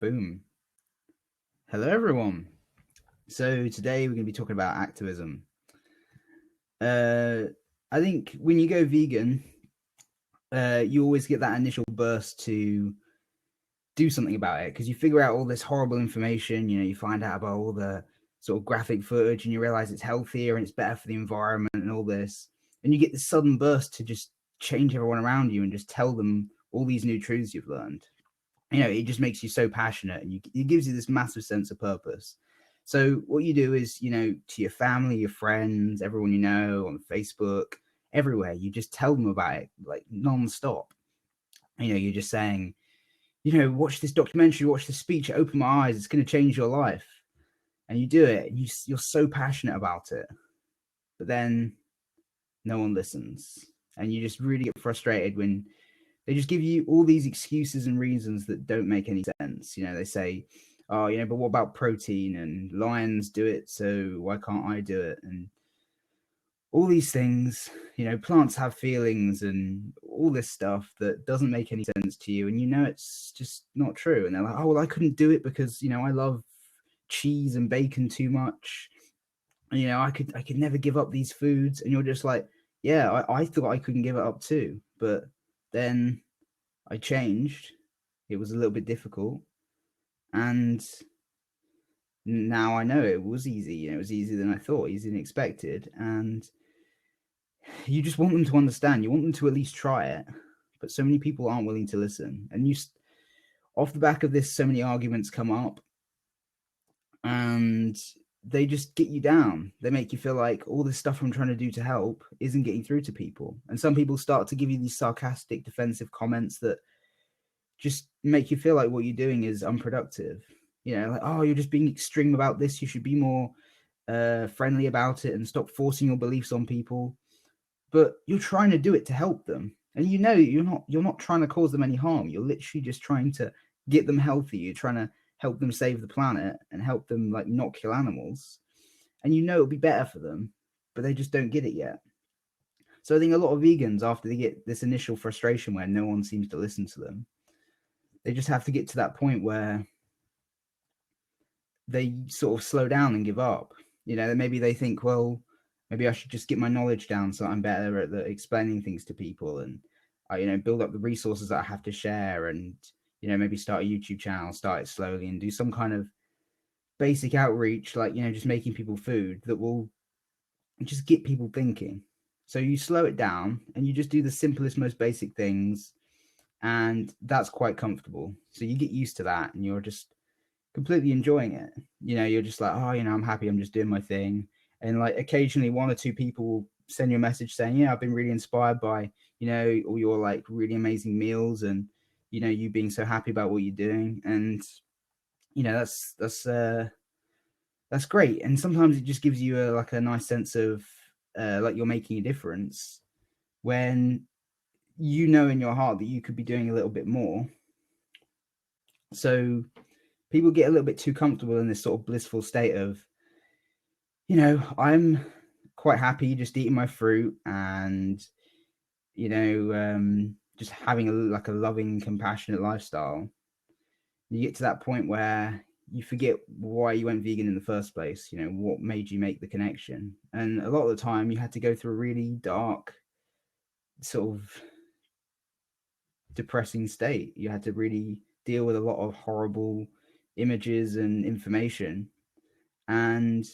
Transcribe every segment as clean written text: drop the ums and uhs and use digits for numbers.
Boom. Hello, everyone. So today we're going to be talking about activism. Uh, I think when you go vegan, you always get that initial burst to do something about it because you figure out all this horrible information. You find out about all the sort of graphic footage, and you realize it's healthier and it's better for the environment and all this. And you get this sudden burst to just change everyone around you and just tell them all these new truths you've learned. It just makes you so passionate, and it gives you this massive sense of purpose. So what you do is, to your family, your friends, everyone you know on Facebook, everywhere, you just tell them about it like non-stop. You're just saying, watch this documentary, watch this speech, open my eyes, it's going to change your life. And you do it, and you're so passionate about it. But then no one listens. And you just really get frustrated when they just give you all these excuses and reasons that don't make any sense. They say, oh, but what about protein? And lions do it, so why can't I do it? And all these things, plants have feelings and all this stuff that doesn't make any sense to you. And it's just not true. And they're like, oh, well, I couldn't do it because, I love cheese and bacon too much. I could never give up these foods. And you're just like, yeah, I thought I couldn't give it up too. But then I changed. It was a little bit difficult. And now I know it was easy. It was easier than I thought, easier than expected. And you just want them to understand. You want them to at least try it. But so many people aren't willing to listen. And off the back of this, so many arguments come up. And they just get you down. They make you feel like all this stuff I'm trying to do to help isn't getting through to people. And some people start to give you these sarcastic, defensive comments that just make you feel like what you're doing is unproductive. Like, oh, you're just being extreme about this. You should be more friendly about it and stop forcing your beliefs on people. But you're trying to do it to help them. And you're not trying to cause them any harm. You're literally just trying to get them healthy. You're trying to help them save the planet and help them like not kill animals. And it'll be better for them, but they just don't get it yet. So I think a lot of vegans, after they get this initial frustration where no one seems to listen to them, they just have to get to that point where they sort of slow down and give up. Maybe they think, well, maybe I should just get my knowledge down so I'm better at explaining things to people, and I, build up the resources that I have to share, and maybe start a YouTube channel, start it slowly, and do some kind of basic outreach, like just making people food that will just get people thinking. So you slow it down and you just do the simplest, most basic things, and that's quite comfortable. So you get used to that, and you're just completely enjoying it. You're just like, oh, I'm happy, I'm just doing my thing. And like occasionally one or two people will send you a message saying, yeah, I've been really inspired by, all your like really amazing meals, and you being so happy about what you're doing. And that's great. And sometimes it just gives you like a nice sense of like you're making a difference, when in your heart that you could be doing a little bit more. So people get a little bit too comfortable in this sort of blissful state of, I'm quite happy just eating my fruit and, just having a loving, compassionate lifestyle. You get to that point where you forget why you went vegan in the first place, what made you make the connection. And a lot of the time you had to go through a really dark, sort of depressing state. You had to really deal with a lot of horrible images and information. And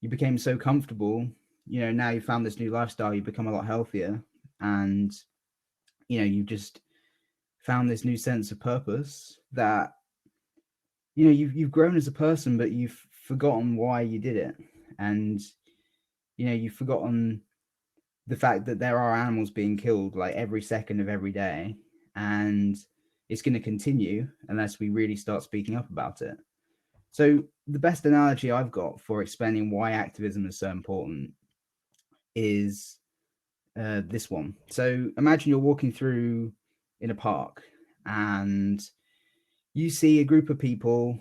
you became so comfortable, now you found this new lifestyle, you become a lot healthier, and you've just found this new sense of purpose that you've grown as a person, but you've forgotten why you did it. And you've forgotten the fact that there are animals being killed like every second of every day, and it's going to continue unless we really start speaking up about it. So the best analogy I've got for explaining why activism is so important is this one. So imagine you're walking through in a park and you see a group of people,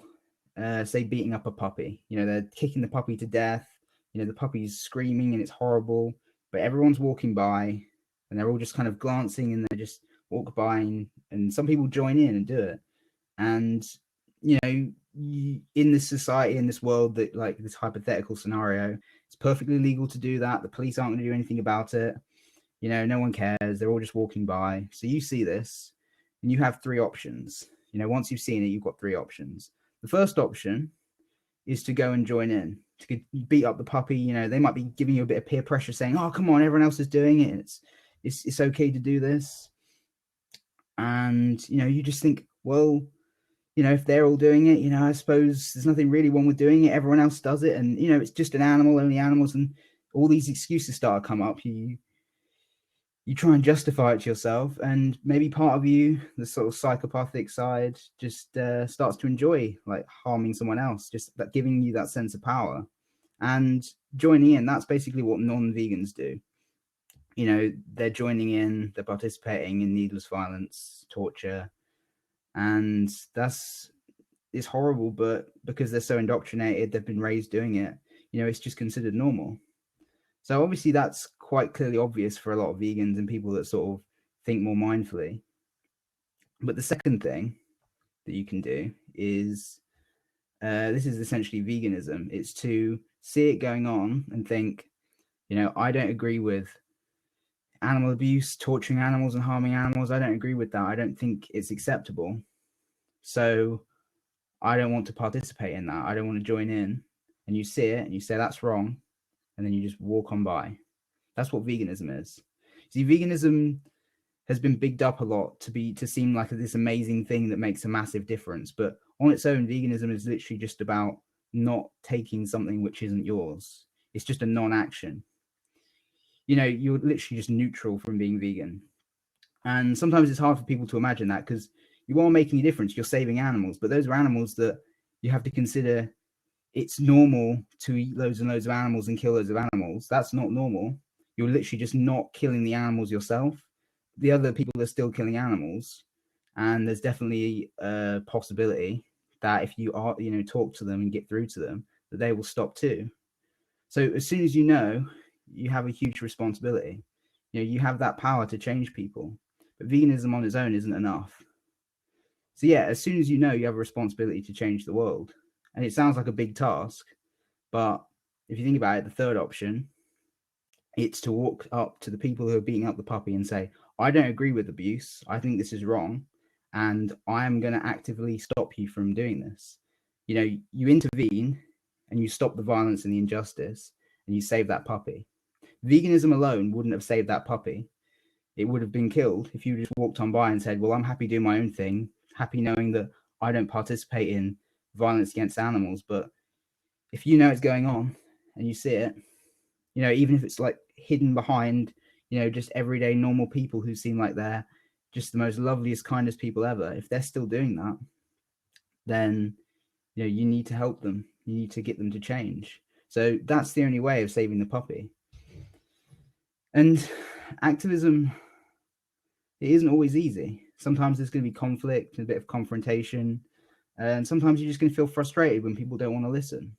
say, beating up a puppy. They're kicking the puppy to death. The puppy's screaming and it's horrible, but everyone's walking by and they're all just kind of glancing, and they just walk by, and some people join in and do it. And in this society, in this world, that like this hypothetical scenario, it's perfectly legal to do that. The police aren't going to do anything about it. No one cares. They're all just walking by. So you see this and you have three options. Once you've seen it, you've got three options. The first option is to go and join in, to beat up the puppy. They might be giving you a bit of peer pressure saying, oh, come on, everyone else is doing it. It's okay to do this. And, you just think, well, if they're all doing it, I suppose there's nothing really wrong with doing it. Everyone else does it. And, it's just an animal, only animals. And all these excuses start to come up. You try and justify it to yourself, and maybe part of you, the sort of psychopathic side, just starts to enjoy like harming someone else, just that giving you that sense of power. And joining in, that's basically what non-vegans do. They're joining in, they're participating in needless violence, torture, and it's horrible. But because they're so indoctrinated, they've been raised doing it, it's just considered normal. So obviously that's quite clearly obvious for a lot of vegans and people that sort of think more mindfully. But the second thing that you can do is, this is essentially veganism. It's to see it going on and think, I don't agree with animal abuse, torturing animals and harming animals. I don't agree with that. I don't think it's acceptable. So I don't want to participate in that. I don't want to join in. And you see it and you say that's wrong. And then you just walk on by. That's what veganism is. See, veganism has been bigged up a lot to seem like this amazing thing that makes a massive difference. But on its own, veganism is literally just about not taking something which isn't yours. It's just a non-action. You're literally just neutral from being vegan. And sometimes it's hard for people to imagine that, because you are making a difference. You're saving animals, but those are animals that you have to consider. It's normal to eat loads and loads of animals and kill loads of animals. That's not normal. You're literally just not killing the animals yourself. The other people are still killing animals. And there's definitely a possibility that if you are, talk to them and get through to them, that they will stop too. So as soon as you have a huge responsibility. You have that power to change people. But veganism on its own isn't enough. So yeah, as soon as you have a responsibility to change the world, and it sounds like a big task, but if you think about it, the third option, it's to walk up to the people who are beating up the puppy and say, I don't agree with abuse. I think this is wrong. And I am going to actively stop you from doing this. You intervene and you stop the violence and the injustice, and you save that puppy. Veganism alone wouldn't have saved that puppy. It would have been killed if you just walked on by and said, well, I'm happy doing my own thing, happy knowing that I don't participate in violence against animals. But if it's going on and you see it, even if it's like hidden behind, just everyday normal people who seem like they're just the most loveliest, kindest people ever, if they're still doing that, then, you need to help them. You need to get them to change. So that's the only way of saving the puppy. And activism, it isn't always easy. Sometimes there's going to be conflict and a bit of confrontation. And sometimes you're just going to feel frustrated when people don't want to listen.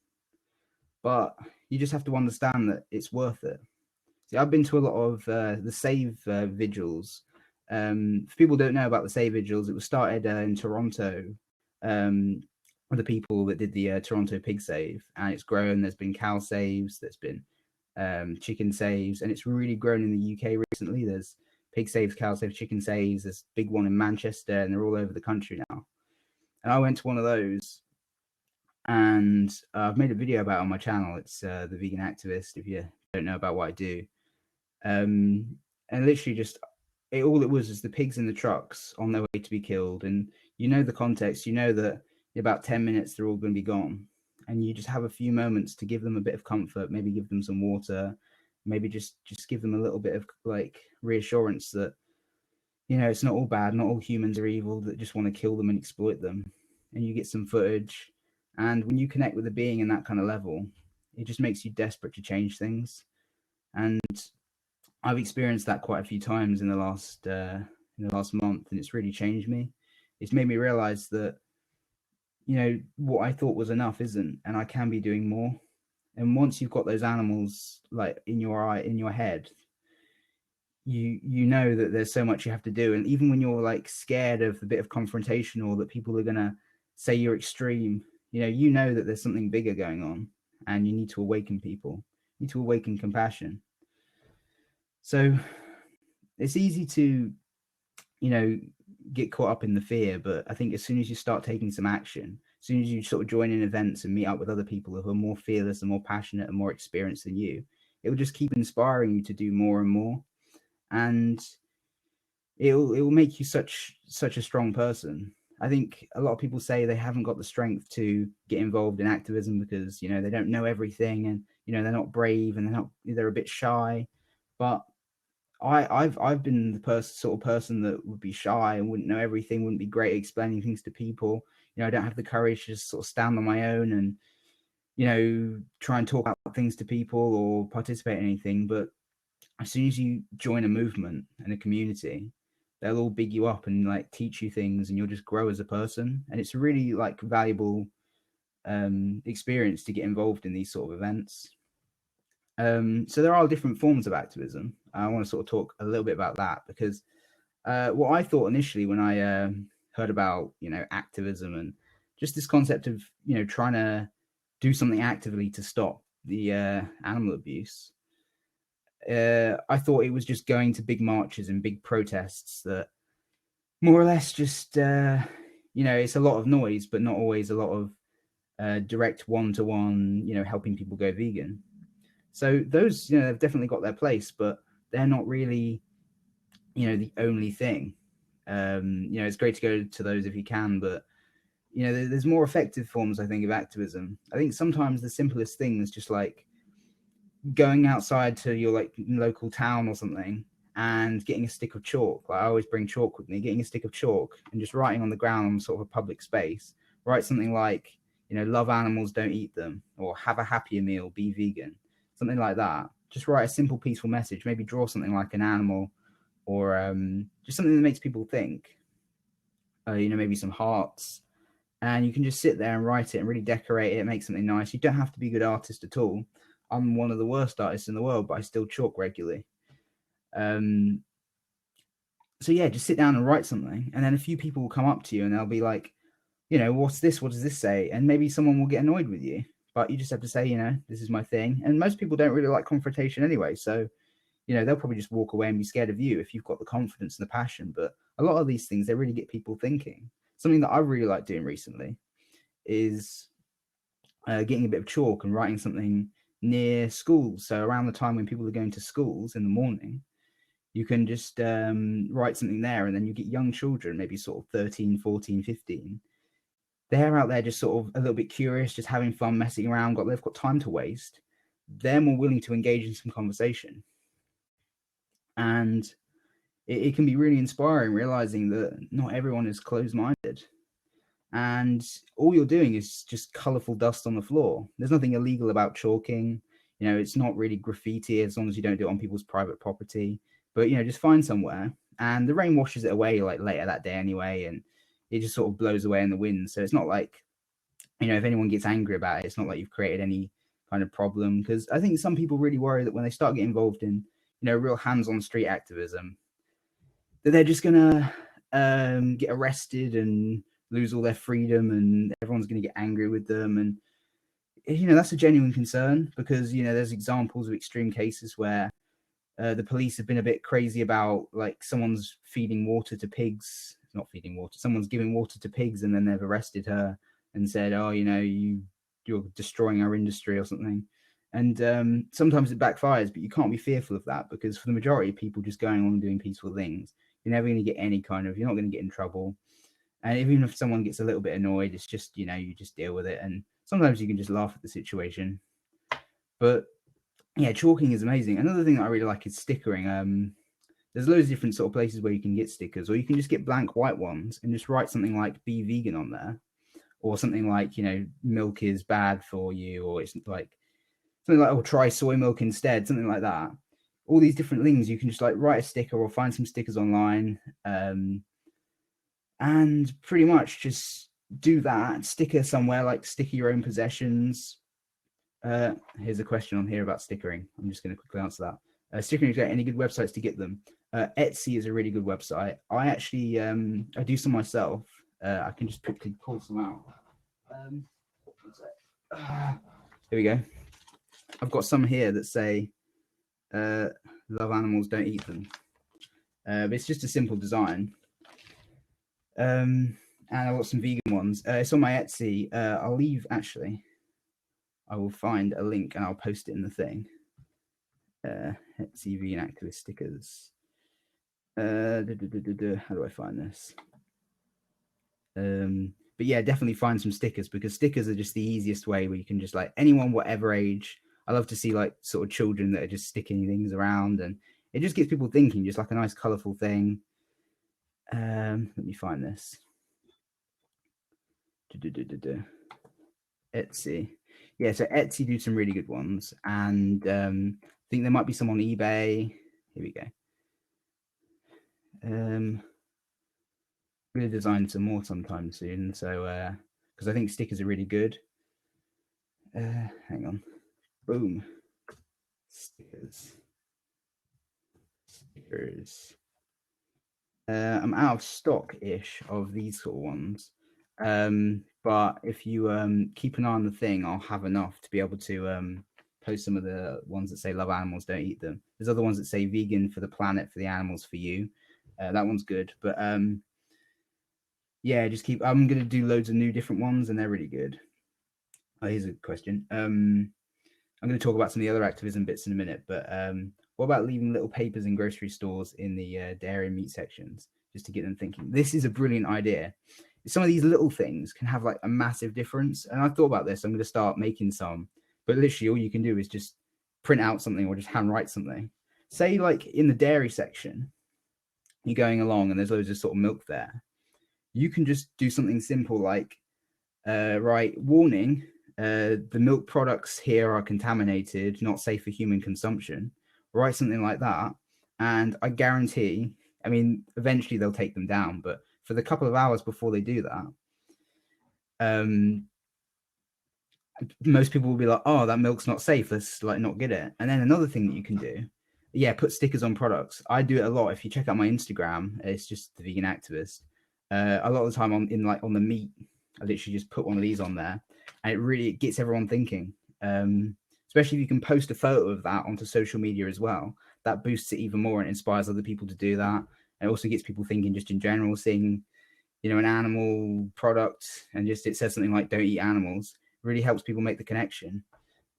But you just have to understand that it's worth it. See, I've been to a lot of the Save vigils. If people don't know about the Save vigils, it was started in Toronto with the people that did the Toronto pig save. And it's grown. There's been cow saves. There's been chicken saves. And it's really grown in the UK recently. There's pig saves, cow saves, chicken saves. There's a big one in Manchester, and they're all over the country now. And I went to one of those, and I've made a video about it on my channel. It's The Vegan Activist, if you don't know about what I do. And literally just, all it was is the pigs in the trucks on their way to be killed. And the context, that in about 10 minutes, they're all going to be gone. And you just have a few moments to give them a bit of comfort, maybe give them some water, maybe just give them a little bit of like reassurance that, it's not all bad, not all humans are evil that just want to kill them and exploit them. And you get some footage. And when you connect with a being in that kind of level, it just makes you desperate to change things. And I've experienced that quite a few times in the last month, and it's really changed me. It's made me realize that, what I thought was enough isn't, and I can be doing more. And once you've got those animals like in your head, you know that there's so much you have to do. And even when you're like scared of the bit of confrontation, or that people are gonna say you're extreme, you know that there's something bigger going on, and you need to awaken people. You need to awaken compassion. So it's easy to, get caught up in the fear, but I think as soon as you start taking some action, as soon as you sort of join in events and meet up with other people who are more fearless and more passionate and more experienced than you, it will just keep inspiring you to do more and more. And it will make you such a strong person. I think a lot of people say they haven't got the strength to get involved in activism because they don't know everything, and they're not brave, and they're a bit shy. But I've been the sort of person that would be shy and wouldn't know everything, wouldn't be great at explaining things to people. I don't have the courage to just sort of stand on my own and try and talk about things to people or participate in anything. But as soon as you join a movement and a community, they'll all big you up and like teach you things, and you'll just grow as a person. And it's a really like valuable experience to get involved in these sort of events. So there are different forms of activism. I want to sort of talk a little bit about that, because what I thought initially when I heard about activism and just this concept of trying to do something actively to stop the animal abuse, I thought it was just going to big marches and big protests that more or less just it's a lot of noise, but not always a lot of direct one-to-one helping people go vegan. So those they've definitely got their place, but they're not really the only thing. It's great to go to those if you can, but there's more effective forms, I think, of activism. I think sometimes the simplest thing is just like going outside to your like local town or something and getting a stick of chalk. Like, I always bring chalk with me. Getting a stick of chalk and just writing on the ground on sort of a public space. Write something like love animals, don't eat them, or have a happier meal, be vegan, something like that. Just write a simple, peaceful message. Maybe draw something like an animal, or just something that makes people think. Maybe some hearts, and you can just sit there and write it and really decorate it, make something nice. You don't have to be a good artist at all. I'm one of the worst artists in the world, but I still chalk regularly. So yeah, just sit down and write something, and then a few people will come up to you and they'll be like, what's this? What does this say? And maybe someone will get annoyed with you, but you just have to say, this is my thing. And most people don't really like confrontation anyway, so they'll probably just walk away and be scared of you if you've got the confidence and the passion. But a lot of these things, they really get people thinking. Something that I really like doing recently is getting a bit of chalk and writing something near schools. So around the time when people are going to schools in the morning, you can just write something there, and then you get young children, maybe sort of 13, 14, 15. They're out there just sort of a little bit curious, just having fun, messing around. They've got time to waste. They're more willing to engage in some conversation. And it can be really inspiring, realizing that not everyone is closed-minded. And all you're doing is just colorful dust on the floor. There's nothing illegal about chalking. It's not really graffiti, as long as you don't do it on people's private property. But, just find somewhere, and the rain washes it away like later that day anyway, and it just sort of blows away in the wind. So it's not like, if anyone gets angry about it, it's not like you've created any kind of problem. Because I think some people really worry that when they start getting involved in, real hands-on street activism, that they're just gonna get arrested and lose all their freedom, and everyone's gonna get angry with them. And that's a genuine concern, because there's examples of extreme cases where the police have been a bit crazy about, like, someone's feeding water to pigs. Not feeding water. Someone's giving water to pigs, and then they've arrested her and said, "Oh, you're destroying our industry," or something. And sometimes it backfires, but you can't be fearful of that, because for the majority of people just going on and doing peaceful things, you're never going to get any kind of, you're not going to get in trouble. And even if someone gets a little bit annoyed, it's just, you just deal with it. And sometimes you can just laugh at the situation. But yeah, chalking is amazing. Another thing that I really like is stickering. There's loads of different sort of places where you can get stickers, or you can just get blank white ones and just write something like "be vegan" on there, or something like, milk is bad for you, or it's like something like, "oh, try soy milk instead," something like that. All these different things, you can just like write a sticker or find some stickers online, and pretty much just do that. Sticker somewhere, like sticker your own possessions. Here's a question on here about stickering. I'm just going to quickly answer that. Stickering, any good websites to get them? Etsy is a really good website. I actually I do some myself. I can just quickly pull some out. Here we go. I've got some here that say, love animals, don't eat them. But it's just a simple design. And I've got some vegan ones. It's on my Etsy. I'll leave, actually. I will find a link and I'll post it in the thing. Etsy vegan activist stickers. How do I find this? But yeah, definitely find some stickers, because stickers are just the easiest way where you can just, like, anyone, whatever age. I love to see, like, sort of children that are just sticking things around, and it just gets people thinking, just like a nice colorful thing. Let me find this. Etsy. Yeah, so Etsy do some really good ones, and I think there might be some on eBay. Here we go. I'm going to design some more sometime soon, so because I think stickers are really good. Hang on. Boom. Stickers. I'm out of stock-ish of these sort of ones. But if you keep an eye on the thing, I'll have enough to be able to post some of the ones that say love animals, don't eat them. There's other ones that say vegan for the planet, for the animals, for you. That one's good. But yeah, just keep. I'm gonna do loads of new different ones, and they're really good. Oh, here's a question. I'm going to talk about some of the other activism bits in a minute, but what about leaving little papers in grocery stores in the dairy and meat sections, just to get them thinking? This is a brilliant idea. Some of these little things can have, like, a massive difference. And I thought about this. I'm going to start making some, but literally all you can do is just print out something or just handwrite something. Say, like, in the dairy section, you're going along and there's loads of sort of milk there. You can just do something simple like, right, warning, the milk products here are contaminated, not safe for human consumption. Write something like that, and I guarantee, I mean, eventually they'll take them down, but for the couple of hours before they do that, most people will be like, oh, that milk's not safe, let's, like, not get it. And then another thing that you can do, yeah, put stickers on products. I do it a lot. If you check out my Instagram, it's just the vegan activist. A lot of the time on the meat, I literally just put one of these on there, and it gets everyone thinking. Especially if you can post a photo of that onto social media as well, that boosts it even more and inspires other people to do that. And it also gets people thinking just in general, seeing, an animal product and just it says something like "don't eat animals," really helps people make the connection.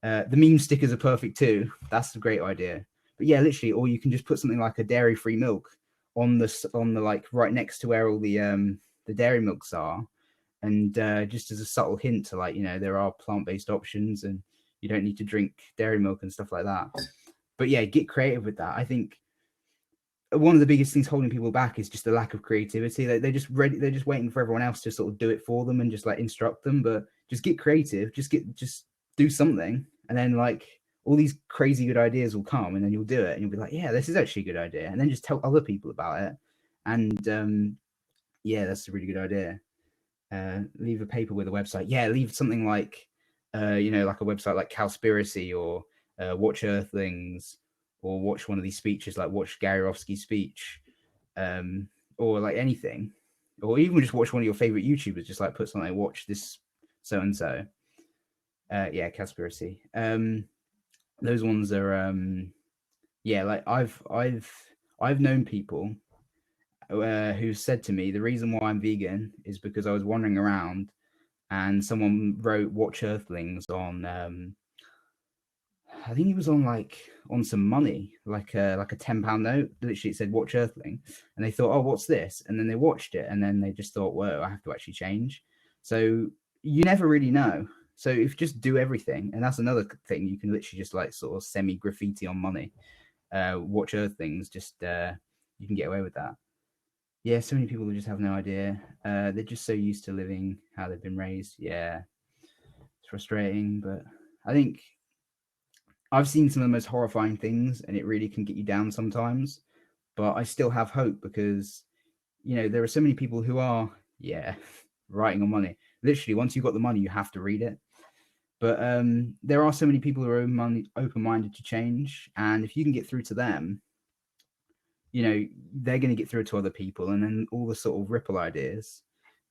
The meme stickers are perfect too. That's a great idea. But yeah, literally, or you can just put something like a dairy-free milk on the like right next to where all the dairy milks are, and just as a subtle hint to, like, there are plant-based options and you don't need to drink dairy milk and stuff like that. But yeah, get creative with that. I think one of the biggest things holding people back is just the lack of creativity. They're just ready. They're just waiting for everyone else to sort of do it for them and just, like, instruct them. But just get creative. Just do something, and then, like, all these crazy good ideas will come, and then you'll do it, and you'll be like, yeah, this is actually a good idea, and then just tell other people about it. And yeah, that's a really good idea. Leave a paper with a website. Yeah, leave something like, like a website like Cowspiracy, or Watch Earthlings, or watch one of these speeches, like watch Gary Rofsky's speech, or like anything, or even just watch one of your favorite YouTubers. Just like put something like, watch this so and so. Yeah, Cowspiracy. Those ones are yeah. Like I've known people who said to me, the reason why I'm vegan is because I was wandering around and someone wrote "Watch Earthlings" on. I think it was on some money, like a £10 note. Literally, it said "Watch Earthling," and they thought, "Oh, what's this?" And then they watched it, and then they just thought, "Whoa, I have to actually change." So you never really know. So if you just do everything, and that's another thing, you can literally just, like, sort of semi graffiti on money. Watch Earthlings, just you can get away with that. Yeah, so many people just have no idea. They're just so used to living how they've been raised. Yeah, it's frustrating, but I think I've seen some of the most horrifying things, and it really can get you down sometimes. But I still have hope, because there are so many people who are, yeah, writing on money. Literally, once you've got the money, you have to read it. But there are so many people who are open-minded to change, and if you can get through to them, they're going to get through to other people, and then all the sort of ripple ideas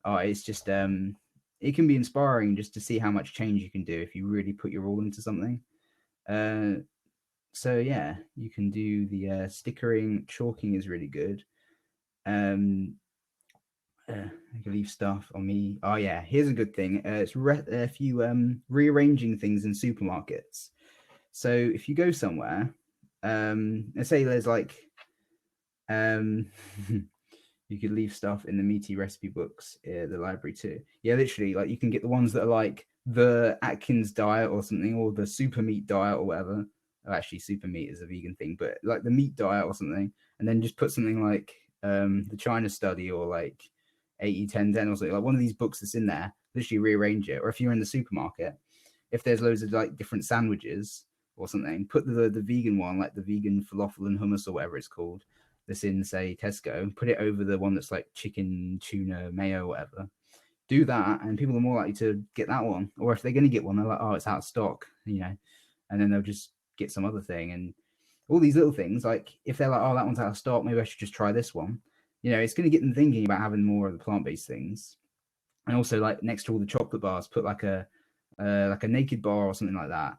it's just it can be inspiring just to see how much change you can do if you really put your all into something. So yeah, you can do the stickering. Chalking is really good. I can leave stuff on me. Oh yeah, here's a good thing. It's if you rearranging things in supermarkets. So if you go somewhere, let's say there's like um you could leave stuff in the meaty recipe books the library too. Yeah, literally, like you can get the ones that are like the Atkins diet or something, or the super meat diet or whatever. Oh, actually, super meat is a vegan thing, but like the meat diet or something, and then just put something like the China study or like 80-10-10 or something, like one of these books that's in there. Literally rearrange it. Or if you're in the supermarket, if there's loads of like different sandwiches or something, put the vegan one, like the vegan falafel and hummus or whatever it's called, that's in, say, Tesco, put it over the one that's like chicken, tuna, mayo, whatever. Do that, and people are more likely to get that one. Or if they're going to get one, they're like, oh, it's out of stock, and then they'll just get some other thing. And all these little things, like if they're like, oh, that one's out of stock, maybe I should just try this one. It's going to get them thinking about having more of the plant-based things. And also, like next to all the chocolate bars, put like a naked bar or something like that.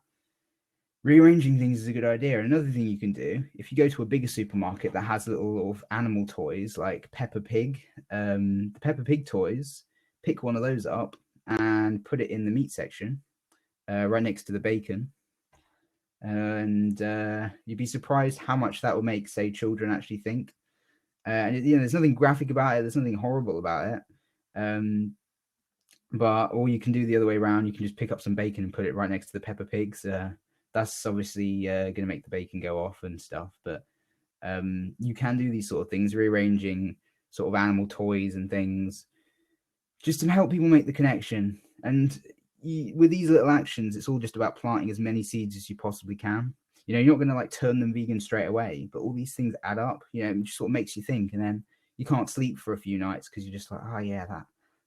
Rearranging things is a good idea. And another thing you can do, if you go to a bigger supermarket that has little animal toys like Peppa Pig, the Peppa Pig toys, pick one of those up and put it in the meat section, right next to the bacon. And you'd be surprised how much that will make, say, children actually think. And there's nothing graphic about it. There's nothing horrible about it. But or you can do the other way around. You can just pick up some bacon and put it right next to the Peppa Pigs. That's obviously going to make the bacon go off and stuff. But you can do these sort of things, rearranging sort of animal toys and things, just to help people make the connection. And with these little actions, it's all just about planting as many seeds as you possibly can. You're not going to like turn them vegan straight away, but all these things add up. It just sort of makes you think, and then you can't sleep for a few nights because you're just like, oh yeah,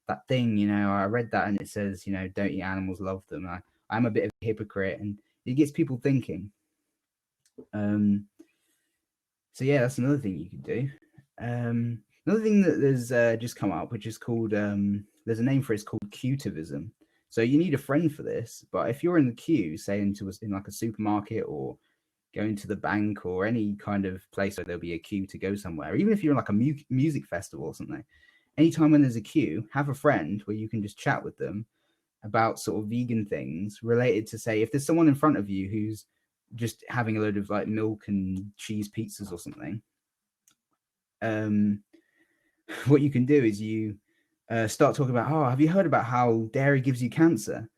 that thing. I read that and it says, don't eat animals, love them. I'm a bit of a hypocrite, and it gets people thinking. So yeah, that's another thing you can do. Another thing that there's just come up, which is called there's a name for it, it's called Activism. So you need a friend for this, but if you're in the queue, say in like a supermarket or going to the bank or any kind of place where there'll be a queue to go somewhere, even if you're in like a music festival or something, anytime when there's a queue, have a friend where you can just chat with them about sort of vegan things related to, say, if there's someone in front of you who's just having a load of like milk and cheese pizzas or something, what you can do is you start talking about, oh, have you heard about how dairy gives you cancer?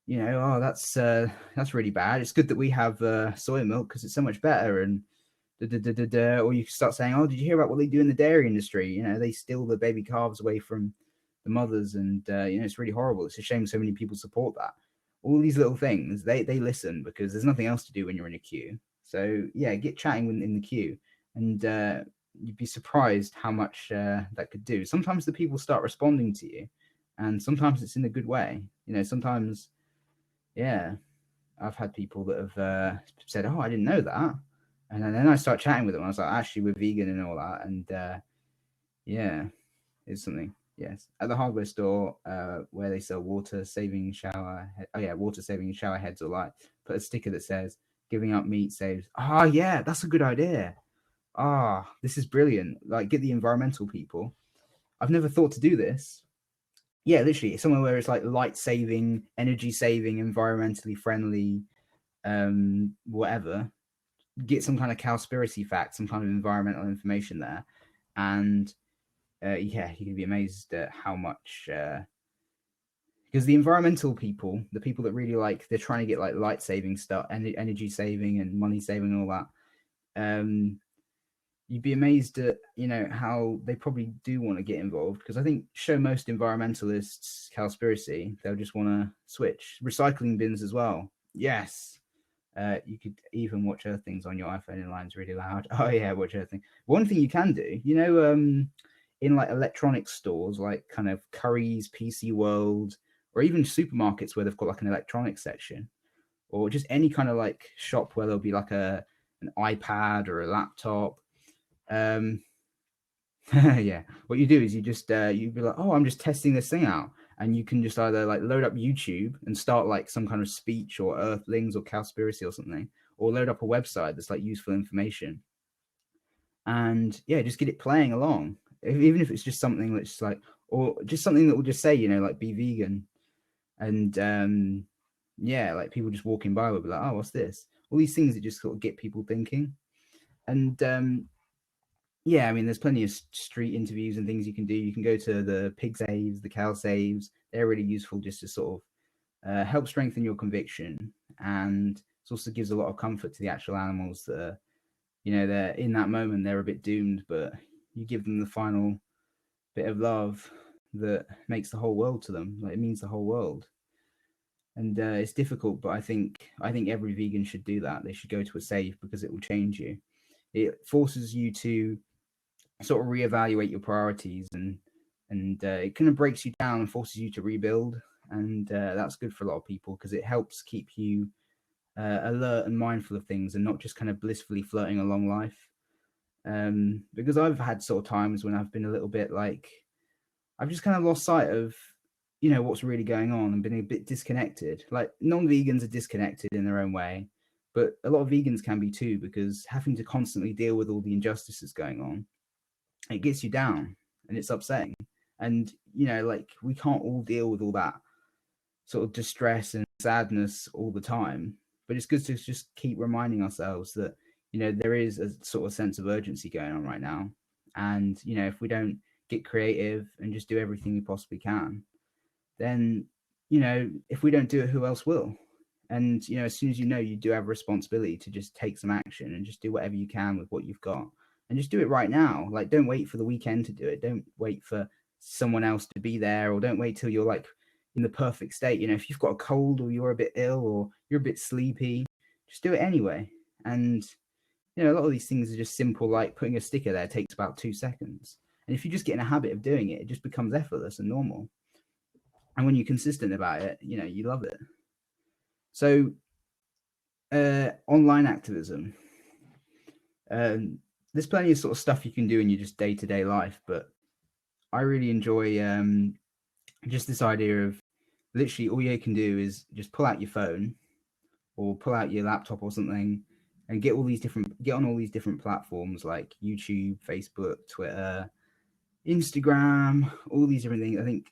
Oh, that's really bad. It's good that we have soy milk because it's so much better. And or you start saying, oh, did you hear about what they do in the dairy industry? They steal the baby calves away from the mothers, and it's really horrible. It's a shame so many people support that. All these little things, they listen because there's nothing else to do when you're in a queue. So yeah, get chatting in the queue, and you'd be surprised how much that could do. Sometimes the people start responding to you, and sometimes it's in a good way. Sometimes, yeah, I've had people that have said, oh, I didn't know that. And then I start chatting with them. I was like, actually, we're vegan and all that. And yeah, it's something. Yes. At the hardware store where they sell water saving shower heads or light, put a sticker that says, giving up meat saves. Ah, yeah, that's a good idea. Ah, this is brilliant. Like, get the environmental people. I've never thought to do this. Yeah, literally, somewhere where it's like light saving, energy saving, environmentally friendly, whatever. Get some kind of cowspiracy fact, some kind of environmental information there, and yeah, you can be amazed at how much. Because the environmental people, the people that really like, they're trying to get like light saving stuff, energy saving, and money saving, and all that. You'd be amazed at how they probably do want to get involved, because I think show most environmentalists cowspiracy, they'll just want to switch. Recycling bins as well. Yes. You could even watch Earth things on your iPhone in lines really loud. Oh yeah, watch Earth thing. One thing you can do, in like electronics stores, like kind of Curry's, PC World, or even supermarkets where they've got like an electronics section, or just any kind of like shop where there'll be like an iPad or a laptop. Yeah, what you do is you just you'd be like, oh, I'm just testing this thing out, and you can just either like load up YouTube and start like some kind of speech or Earthlings or Cowspiracy or something, or load up a website that's like useful information, and yeah, just get it playing along, even if it's just something that's like, or just something that will just say, like be vegan, and yeah, like people just walking by will be like, oh, what's this? All these things that just sort of get people thinking, and yeah, I mean, there's plenty of street interviews and things you can do. You can go to the pig saves, the cow saves. They're really useful just to sort of help strengthen your conviction, and it also gives a lot of comfort to the actual animals that are, they're in that moment they're a bit doomed, but you give them the final bit of love that makes the whole world to them. Like, it means the whole world, and it's difficult, but I think every vegan should do that. They should go to a save because it will change you. It forces you to sort of reevaluate your priorities, and it kind of breaks you down and forces you to rebuild, and that's good for a lot of people because it helps keep you alert and mindful of things and not just kind of blissfully floating along life. Because I've had sort of times when I've been a little bit like, I've just kind of lost sight of what's really going on and been a bit disconnected. Like, non-vegans are disconnected in their own way, but a lot of vegans can be too, because having to constantly deal with all the injustices going on, it gets you down and it's upsetting. And like, we can't all deal with all that sort of distress and sadness all the time, but it's good to just keep reminding ourselves that there is a sort of sense of urgency going on right now, and if we don't get creative and just do everything we possibly can, then if we don't do it, who else will? And as soon as you do have a responsibility to just take some action and just do whatever you can with what you've got, and just do it right now. Like, don't wait for the weekend to do it. Don't wait for someone else to be there, or don't wait till you're like in the perfect state. If you've got a cold, or you're a bit ill, or you're a bit sleepy, just do it anyway. And a lot of these things are just simple, like putting a sticker there takes about 2 seconds. And if you just get in a habit of doing it, it just becomes effortless and normal. And when you're consistent about it, you love it. So online activism, there's plenty of sort of stuff you can do in your just day-to-day life, but I really enjoy just this idea of literally all you can do is just pull out your phone or pull out your laptop or something and get on all these different platforms like YouTube, Facebook, Twitter, Instagram, all these different things. I think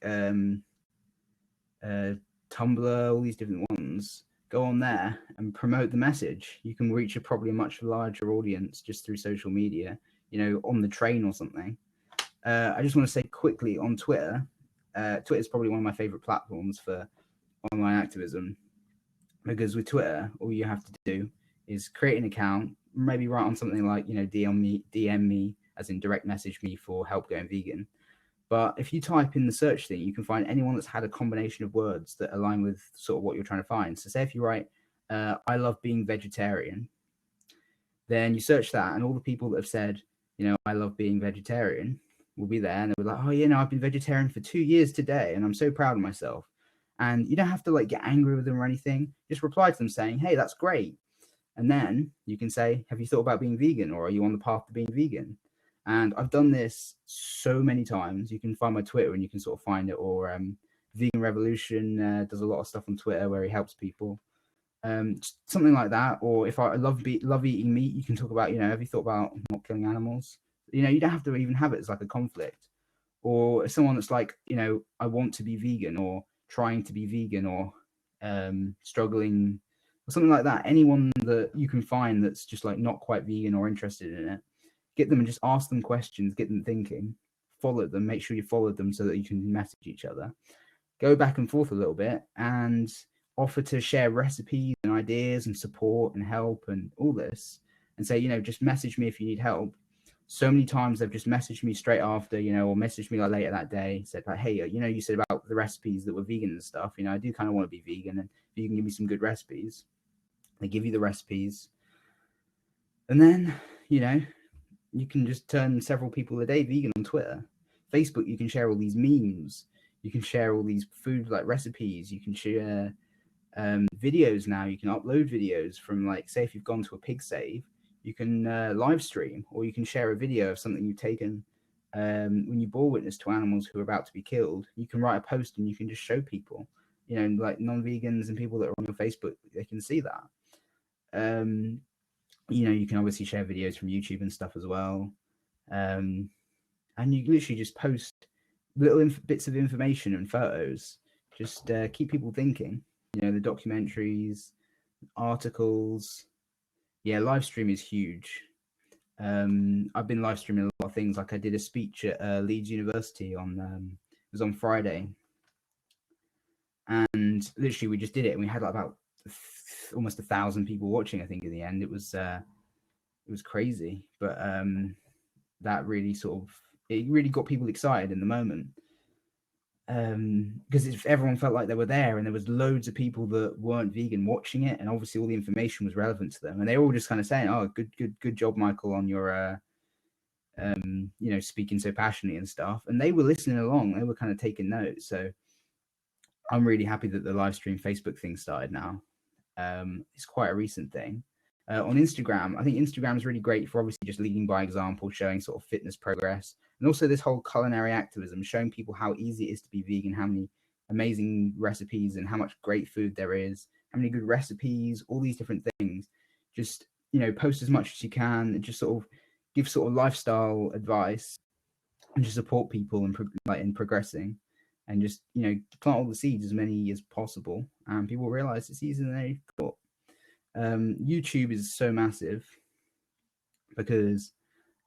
Tumblr, all these different ones. Go on there and promote the message. You can reach probably a much larger audience just through social media, on the train or something. I just want to say quickly on Twitter. Twitter is probably one of my favorite platforms for online activism, because with Twitter, all you have to do is create an account, maybe write on something like, DM me, as in direct message me for help going vegan. But if you type in the search thing, you can find anyone that's had a combination of words that align with sort of what you're trying to find. So say if you write, I love being vegetarian, then you search that, and all the people that have said, I love being vegetarian will be there, and they'll be like, oh, I've been vegetarian for 2 years today, and I'm so proud of myself. And you don't have to like get angry with them or anything. Just reply to them saying, hey, that's great. And then you can say, have you thought about being vegan, or are you on the path to being vegan? And I've done this so many times. You can find my Twitter and you can sort of find it, or Vegan Revolution does a lot of stuff on Twitter where he helps people. Something like that. Or if I love eating meat, you can talk about, have you thought about not killing animals? You don't have to even have it as like a conflict. Or someone that's like, I want to be vegan, or trying to be vegan, or struggling, or something like that. Anyone that you can find that's just like not quite vegan or interested in it, get them and just ask them questions, get them thinking, follow them, make sure you follow them so that you can message each other, go back and forth a little bit, and offer to share recipes and ideas and support and help and all this, and say, just message me if you need help. So many times they've just messaged me straight after, or messaged me like later that day, said like, hey, you said about the recipes that were vegan and stuff, I do kind of want to be vegan, and if you can give me some good recipes. They give you the recipes, and then, you can just turn several people a day vegan on Twitter. Facebook, you can share all these memes. You can share all these food like recipes. You can share videos now. You can upload videos from, like, say if you've gone to a pig save, you can live stream, or you can share a video of something you've taken when you bore witness to animals who are about to be killed, you can write a post and you can just show people, like non-vegans and people that are on your Facebook, they can see that. You can obviously share videos from YouTube and stuff as well. And you literally just post little bits of information and photos, just keep people thinking. The documentaries, articles. Yeah, live stream is huge. I've been live streaming a lot of things. Like I did a speech at Leeds University on it was on Friday, and literally we just did it, and we had like about almost 1,000 people watching. I think in the end it was crazy, but that really it really got people excited in the moment. Because everyone felt like they were there, and there was loads of people that weren't vegan watching it, and obviously all the information was relevant to them, and they were all just kind of saying, "Oh, good job, Michael, on your speaking so passionately and stuff." And they were listening along, they were kind of taking notes. So I'm really happy that the live stream Facebook thing started now. It's quite a recent thing. On Instagram, I think Instagram is really great for obviously just leading by example, showing sort of fitness progress, and also this whole culinary activism, showing people how easy it is to be vegan, how many amazing recipes and how much great food there is, how many good recipes, all these different things. Just post as much as you can, and just sort of give sort of lifestyle advice, and just support people in progressing, and just plant all the seeds, as many as possible, and people realize it's easier than they thought. YouTube is so massive because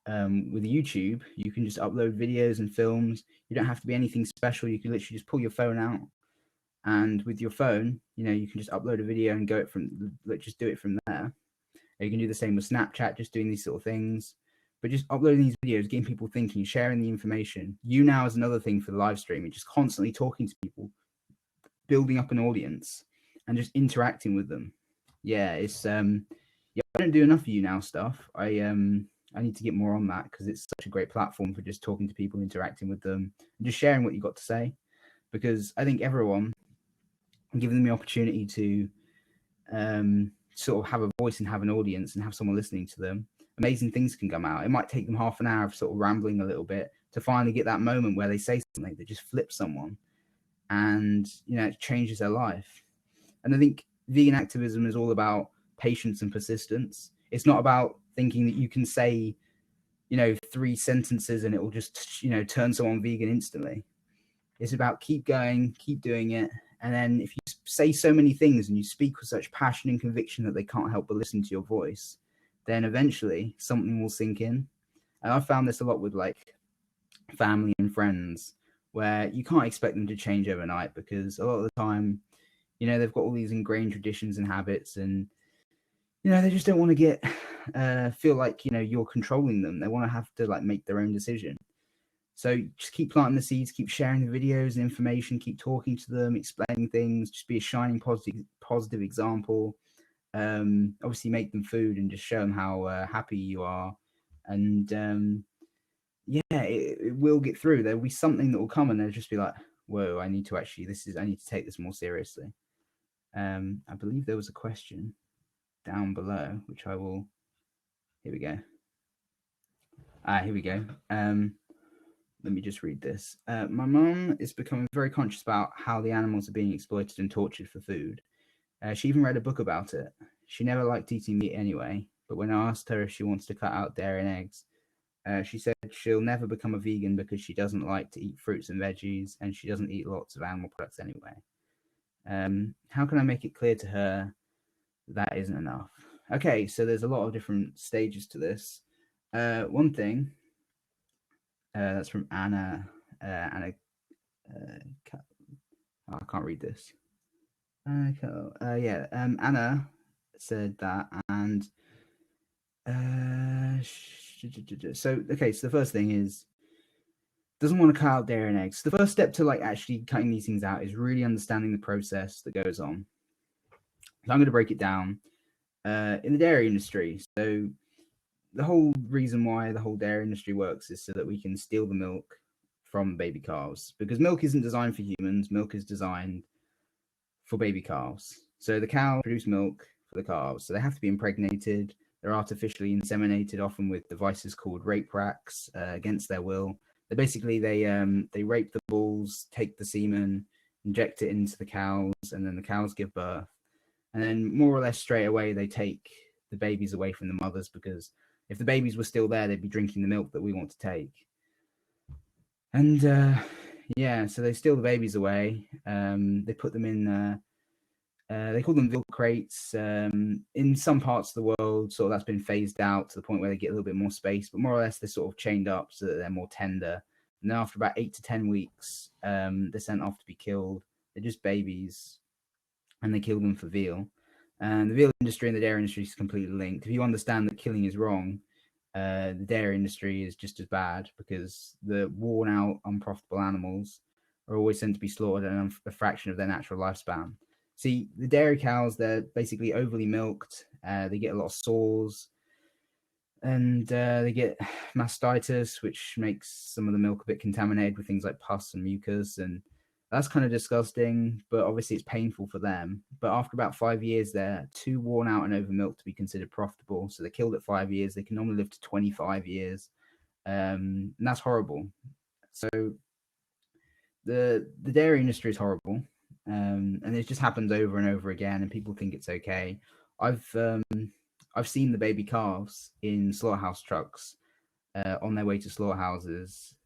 with YouTube you can just upload videos and films. You don't have to be anything special. You can literally just pull your phone out, and with your phone you can just upload a video and just do it from there. You can do the same with Snapchat, just doing these sort of things, but just uploading these videos, getting people thinking, sharing the information. Now is another thing for the live streaming, just constantly talking to people, building up an audience, and just interacting with them. Yeah, it's I don't do enough now stuff. I need to get more on that, because it's such a great platform for just talking to people, interacting with them, and just sharing what you got to say. Because I think everyone, giving them the opportunity to sort of have a voice and have an audience and have someone listening to them, amazing things can come out. It might take them half an hour of sort of rambling a little bit to finally get that moment where they say something that just flips someone, and it changes their life. And I think vegan activism is all about patience and persistence. It's not about thinking that you can say 3 sentences and it will just turn someone vegan instantly. It's about keep going, keep doing it, and then if you say so many things and you speak with such passion and conviction that they can't help but listen to your voice, then eventually something will sink in. And I found this a lot with like family and friends, where you can't expect them to change overnight, because a lot of the time they've got all these ingrained traditions and habits, and they just don't want to get feel like you're controlling them. They want to have to like make their own decision. So just keep planting the seeds, keep sharing the videos and information, keep talking to them, explaining things, just be a shining positive example. Obviously make them food and just show them how happy you are. And it will get through. There'll be something that will come, and they'll just be like, whoa, I need to take this more seriously. I believe there was a question down below, which I will, here we go. Here we go. Let me just read this. My mum is becoming very conscious about how the animals are being exploited and tortured for food. She even read a book about it. She never liked eating meat anyway, but when I asked her if she wants to cut out dairy and eggs, she said she'll never become a vegan because she doesn't like to eat fruits and veggies, and she doesn't eat lots of animal products anyway. How can I make it clear to her that isn't enough? Okay, so there's a lot of different stages to this. One thing, that's from Anna. I can't read this. Anna said that, and so the first thing is, doesn't want to cut out dairy and eggs. The first step to like actually cutting these things out is really understanding the process that goes on. So I'm going to break it down. In the dairy industry, so the whole reason why the whole dairy industry works is so that we can steal the milk from baby calves, because milk isn't designed for humans. Milk is designed for baby calves. So the cows produce milk for the calves, so they have to be impregnated. They're artificially inseminated, often with devices called rape racks, against their will. They rape the bulls, take the semen, inject it into the cows, and then the cows give birth. And then more or less straight away they take the babies away from the mothers, because if the babies were still there, they'd be drinking the milk that we want to take. And so they steal the babies away. They put them in. They call them veal crates. In some parts of the world, sort of that's been phased out to the point where they get a little bit more space, but more or less they're sort of chained up so that they're more tender. And then after about 8 to 10 weeks, they're sent off to be killed. They're just babies, and they kill them for veal. And the veal industry and the dairy industry is completely linked. If you understand that killing is wrong, the dairy industry is just as bad, because the worn out, unprofitable animals are always sent to be slaughtered at a fraction of their natural lifespan. See, the dairy cows, they're basically overly milked. They get a lot of sores, and they get mastitis, which makes some of the milk a bit contaminated with things like pus and mucus, and that's kind of disgusting, but obviously it's painful for them. But after about 5 years, they're too worn out and over milked to be considered profitable. So they're killed at 5 years. They can normally live to 25 years. And that's horrible. So the dairy industry is horrible. And it just happens over and over again, and people think it's okay. I've seen the baby calves in slaughterhouse trucks on their way to slaughterhouses.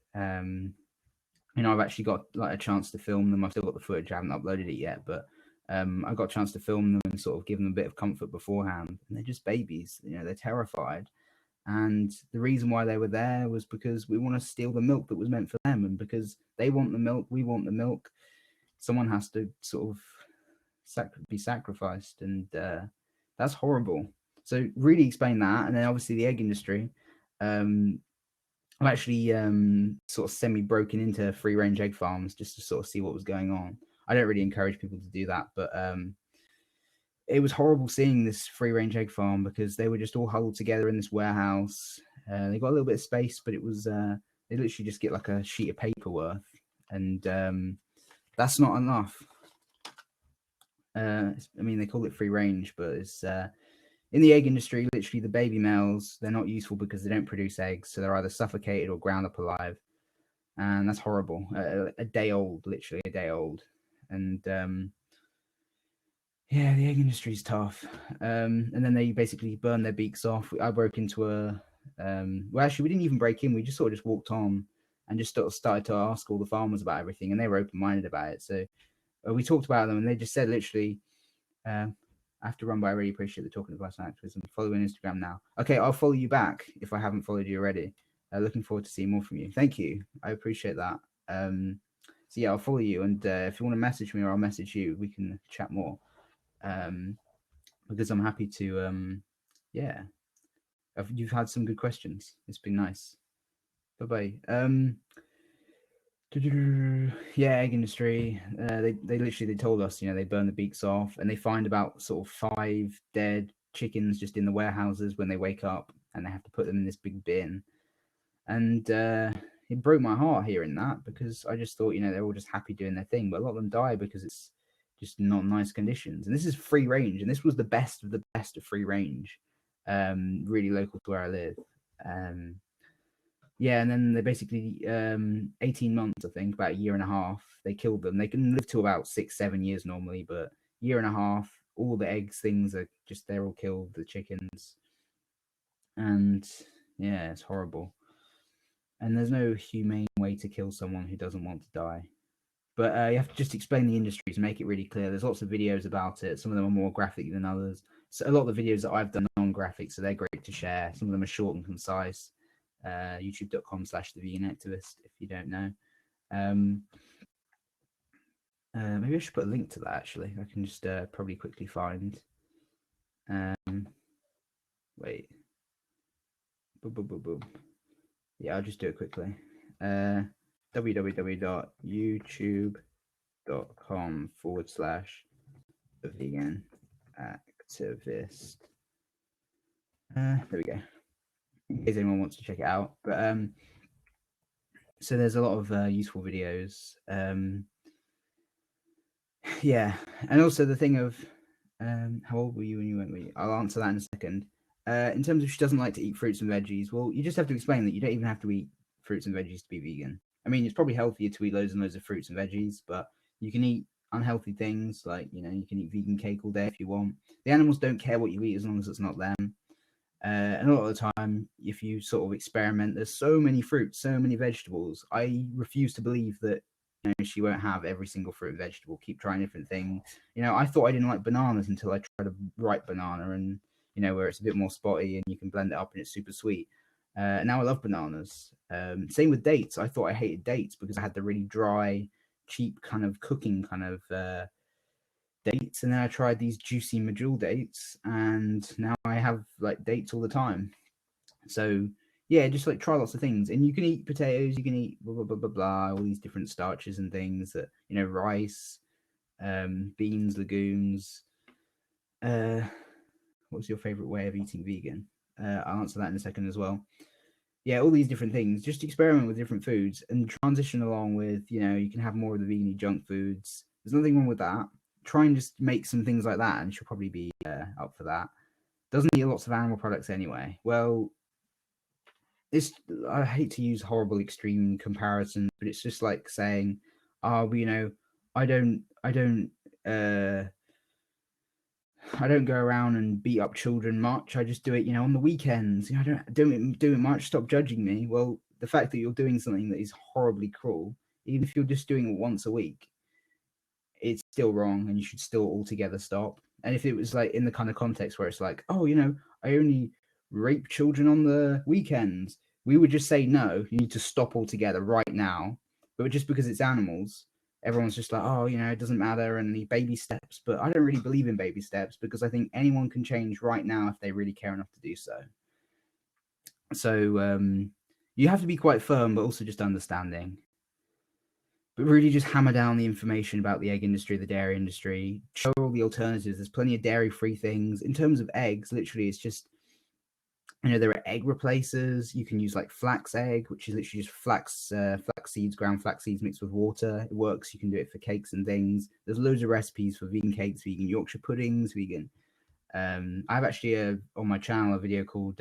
I've actually got like a chance to film them. I've still got the footage. I haven't uploaded it yet, but I got a chance to film them and sort of give them a bit of comfort beforehand. And they're just babies. They're terrified. And the reason why they were there was because we want to steal the milk that was meant for them, and because they want the milk, we want the milk. Someone has to sort of be sacrificed, and that's horrible. So really explain that. And then obviously the egg industry. I've actually sort of semi-broken into free-range egg farms just to sort of see what was going on. I don't really encourage people to do that, but it was horrible seeing this free-range egg farm, because they were just all huddled together in this warehouse. They got a little bit of space, but it was they literally just get like a sheet of paper worth, and that's not enough. They call it free-range, but it's in the egg industry, literally the baby males, they're not useful because they don't produce eggs. So they're either suffocated or ground up alive. And that's horrible. A day old, literally a day old. And the egg industry is tough. And then they basically burn their beaks off. I broke into we didn't even break in. We just sort of just walked on and just sort of started to ask all the farmers about everything. And they were open-minded about it. So we talked about them, and they just said literally, I have to run, but I really appreciate the talking advice on activism. Follow me on Instagram now. Okay, I'll follow you back if I haven't followed you already. Looking forward to seeing more from you. Thank you. I appreciate that. So yeah, I'll follow you, and if you want to message me or I'll message you, we can chat more. Because I'm happy to. You've had some good questions. It's been nice. Bye bye. Egg industry. They told us, they burn the beaks off, and they find about sort of 5 dead chickens just in the warehouses when they wake up, and they have to put them in this big bin. And it broke my heart hearing that, because I just thought, they're all just happy doing their thing, but a lot of them die because it's just not nice conditions. And this is free range, and this was the best of the best of free range, really local to where I live. And then they basically 18 months, I think, about a year and a half, they killed them. They can live to about 6-7 years normally, but year and a half, all the eggs, things are just, they're all killed, the chickens. And yeah, it's horrible. And there's no humane way to kill someone who doesn't want to die. But you have to just explain the industry to make it really clear. There's lots of videos about it. Some of them are more graphic than others. So a lot of the videos that I've done are non-graphic, so they're great to share. Some of them are short and concise. youtube.com/theveganactivist if you don't know. Maybe I should put a link to that, actually. I can just probably quickly find. Wait. Boom. Yeah, I'll just do it quickly. www.youtube.com/theveganactivist. There we go. In case anyone wants to check it out. But so there's a lot of useful videos. Yeah, and also the thing of how old were you when you went? I'll answer that in a second. In terms of she doesn't like to eat fruits and veggies, well, you just have to explain that you don't even have to eat fruits and veggies to be vegan. I mean, it's probably healthier to eat loads and loads of fruits and veggies, but you can eat unhealthy things like, you can eat vegan cake all day if you want. The animals don't care what you eat as long as it's not them. And a lot of the time, if you sort of experiment, there's so many fruits, so many vegetables. I refuse to believe that she won't have every single fruit and vegetable. Keep trying different things. I thought I didn't like bananas until I tried a ripe banana, and where it's a bit more spotty and you can blend it up and it's super sweet. Now I love bananas. Same with dates. I thought I hated dates because I had the really dry, cheap kind of cooking kind of dates, and then I tried these juicy medjool dates, and now I have like dates all the time. So yeah, just like try lots of things, and you can eat potatoes, you can eat blah blah blah blah blah, all these different starches and things that rice, beans, legumes. What's your favorite way of eating vegan? I'll answer that in a second as well. Yeah, all these different things. Just experiment with different foods and transition along with, you can have more of the vegan junk foods. There's nothing wrong with that. Try and just make some things like that, and she'll probably be up for that. Doesn't eat lots of animal products anyway. Well, I hate to use horrible extreme comparisons, but it's just like saying, oh, I don't go around and beat up children much. I just do it, on the weekends. I don't do it much. Stop judging me. Well, the fact that you're doing something that is horribly cruel, even if you're just doing it once a week, it's still wrong, and you should still altogether stop. And if it was like in the kind of context where it's like, oh, I only rape children on the weekends, we would just say, no, you need to stop altogether right now. But just because it's animals, everyone's just like, oh, it doesn't matter, and the baby steps. But I don't really believe in baby steps, because I think anyone can change right now if they really care enough to do so. So you have to be quite firm, but also just understanding. But really just hammer down the information about the egg industry, the dairy industry, show all the alternatives. There's plenty of dairy-free things. In terms of eggs, literally, it's just, there are egg replacers. You can use like flax egg, which is literally just flax seeds, ground flax seeds mixed with water. It works. You can do it for cakes and things. There's loads of recipes for vegan cakes, vegan Yorkshire puddings, vegan. I have actually on my channel a video called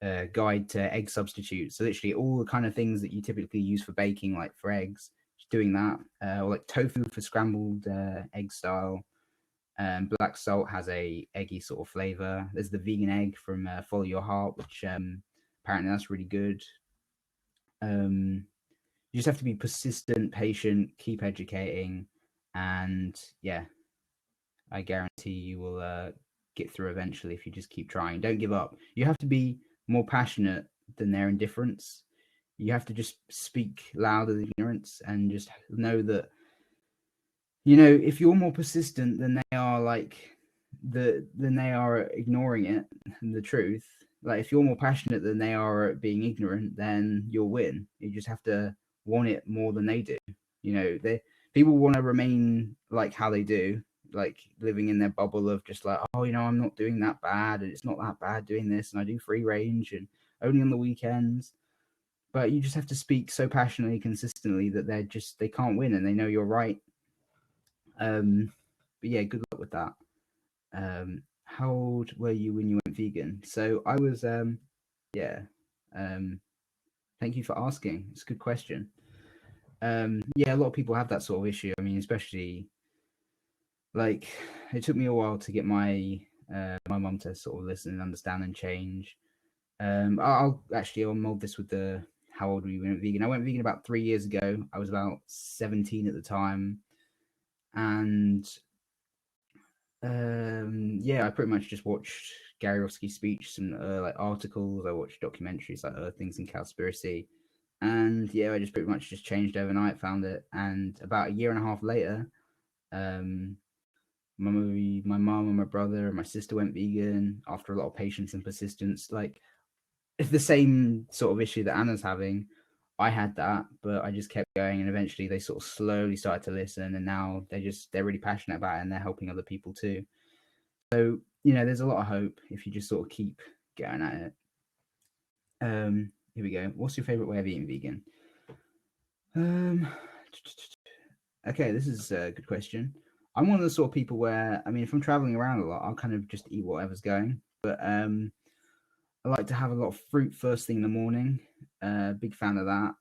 Guide to Egg Substitutes. So literally all the kind of things that you typically use for baking, like for eggs, just doing that. Or like tofu for scrambled egg style. Black salt has a eggy sort of flavor. There's the vegan egg from Follow Your Heart, which apparently that's really good. You just have to be persistent, patient, keep educating, and yeah, I guarantee you will get through eventually if you just keep trying. Don't give up. You have to be more passionate than their indifference. You have to just speak louder than ignorance, and just know that if you're more persistent than they are, than they are ignoring it and the truth. Like if you're more passionate than they are at being ignorant, then you'll win. You just have to want it more than they do. People want to remain like how they do, like living in their bubble of just like, oh, I'm not doing that bad, and it's not that bad doing this, and I do free range and only on the weekends. But you just have to speak so passionately, consistently, that they can't win, and they know you're right. But yeah, good luck with that. How old were you when you went vegan? So I was, yeah. Thank you for asking. It's a good question. Yeah, a lot of people have that sort of issue. I mean, especially like it took me a while to get my mum to sort of listen and understand and change. I'll mold this with the how old were you when you went vegan? I went vegan about 3 years ago. I was about 17 at the time, and yeah, I pretty much just watched Gary Roski's speech, some like articles. I watched documentaries like Earth Things and Cowspiracy, and yeah, I just pretty much just changed overnight, found it, and about a year and a half later, my mom and my brother and my sister went vegan after a lot of patience and persistence. Like it's the same sort of issue that Anna's having. I had that, but I just kept going, and eventually they sort of slowly started to listen, and now they're really passionate about it, and they're helping other people too. So there's a lot of hope if you just sort of keep going at it. Here we go. What's your favorite way of eating vegan? Okay, this is a good question. I'm one of the sort of people where, I mean, if I'm traveling around a lot, I'll kind of just eat whatever's going. But a I like to have a lot of fruit first thing in the morning. Big fan of that.